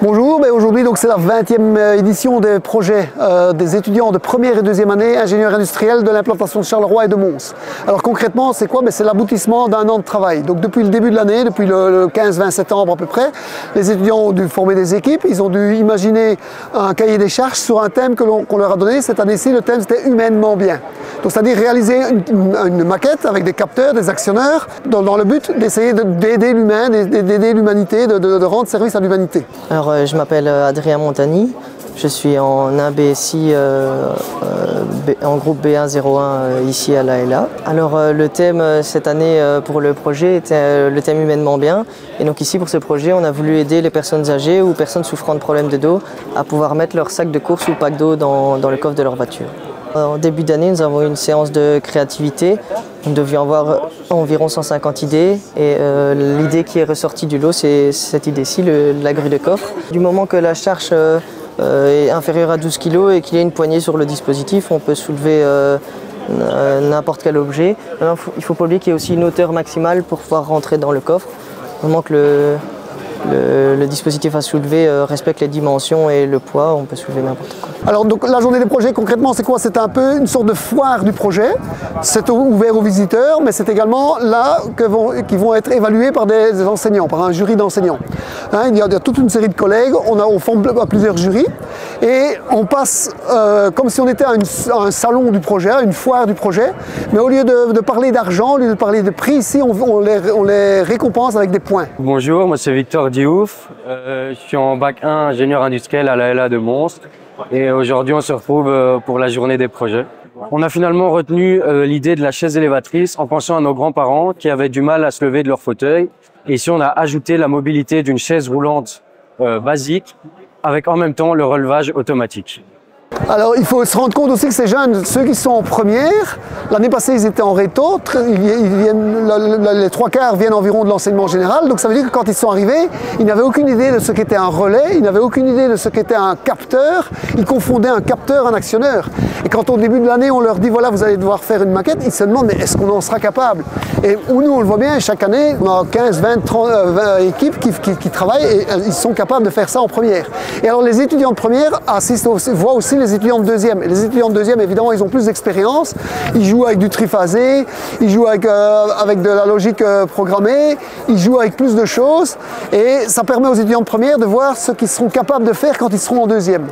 Bonjour, aujourd'hui c'est la 20e édition des projets des étudiants de première et deuxième année ingénieurs industriels de l'implantation de Charleroi et de Mons. Alors concrètement c'est quoi? C'est l'aboutissement d'un an de travail. Donc depuis le début de l'année, depuis le 15-20 septembre à peu près, les étudiants ont dû former des équipes, ils ont dû imaginer un cahier des charges sur un thème qu'on leur a donné. Cette année-ci le thème c'était humainement bien. Donc c'est-à-dire réaliser une maquette avec des capteurs, des actionneurs, dans le but d'essayer d'aider l'humain, d'aider l'humanité, de rendre service à l'humanité. Alors je m'appelle Adrien Montagny, je suis en 1 BSI en groupe B101 ici à l'AELA. Alors le thème cette année pour le projet était le thème humainement bien. Et donc ici pour ce projet on a voulu aider les personnes âgées ou personnes souffrant de problèmes de dos à pouvoir mettre leur sac de course ou pack d'eau dans le coffre de leur voiture. En début d'année, nous avons eu une séance de créativité. Nous devions avoir environ 150 idées et l'idée qui est ressortie du lot, c'est cette idée-ci, la grue de coffre. Du moment que la charge est inférieure à 12 kg et qu'il y a une poignée sur le dispositif, on peut soulever n'importe quel objet. Il ne faut pas oublier qu'il y a aussi une hauteur maximale pour pouvoir rentrer dans le coffre. Du moment que le dispositif à soulever respecte les dimensions et le poids, on peut soulever n'importe quoi. Alors donc la journée des projets concrètement c'est quoi? C'est un peu une sorte de foire du projet. C'est ouvert aux visiteurs, mais c'est également là qui vont être évalués par des enseignants, par un jury d'enseignants. Il y a toute une série de collègues, on forme plusieurs jurys et on passe comme si on était à un salon du projet, à une foire du projet, mais au lieu de parler d'argent, au lieu de parler de prix, ici on les récompense avec des points. Bonjour, moi c'est Victor Diouf, je suis en bac 1 ingénieur industriel à l'AELA de Mons et aujourd'hui on se retrouve pour la journée des projets. On a finalement retenu l'idée de la chaise élévatrice en pensant à nos grands-parents qui avaient du mal à se lever de leur fauteuil. Et ici on a ajouté la mobilité d'une chaise roulante basique avec en même temps le relevage automatique. Alors il faut se rendre compte aussi que ces jeunes, ceux qui sont en première, l'année passée ils étaient en réto, les trois quarts viennent environ de l'enseignement général, donc ça veut dire que quand ils sont arrivés, ils n'avaient aucune idée de ce qu'était un relais, ils n'avaient aucune idée de ce qu'était un capteur, ils confondaient un capteur, un actionneur. Et quand au début de l'année on leur dit voilà vous allez devoir faire une maquette, ils se demandent mais est-ce qu'on en sera capable? Et nous on le voit bien, chaque année on a 15, 20, 30 équipes qui travaillent et ils sont capables de faire ça en première. Et alors les étudiants de première voient aussi les étudiants de deuxième. Et les étudiants de deuxième, évidemment, ils ont plus d'expérience. Ils jouent avec du triphasé, ils jouent avec de la logique programmée, ils jouent avec plus de choses. Et ça permet aux étudiants de première de voir ce qu'ils seront capables de faire quand ils seront en deuxième.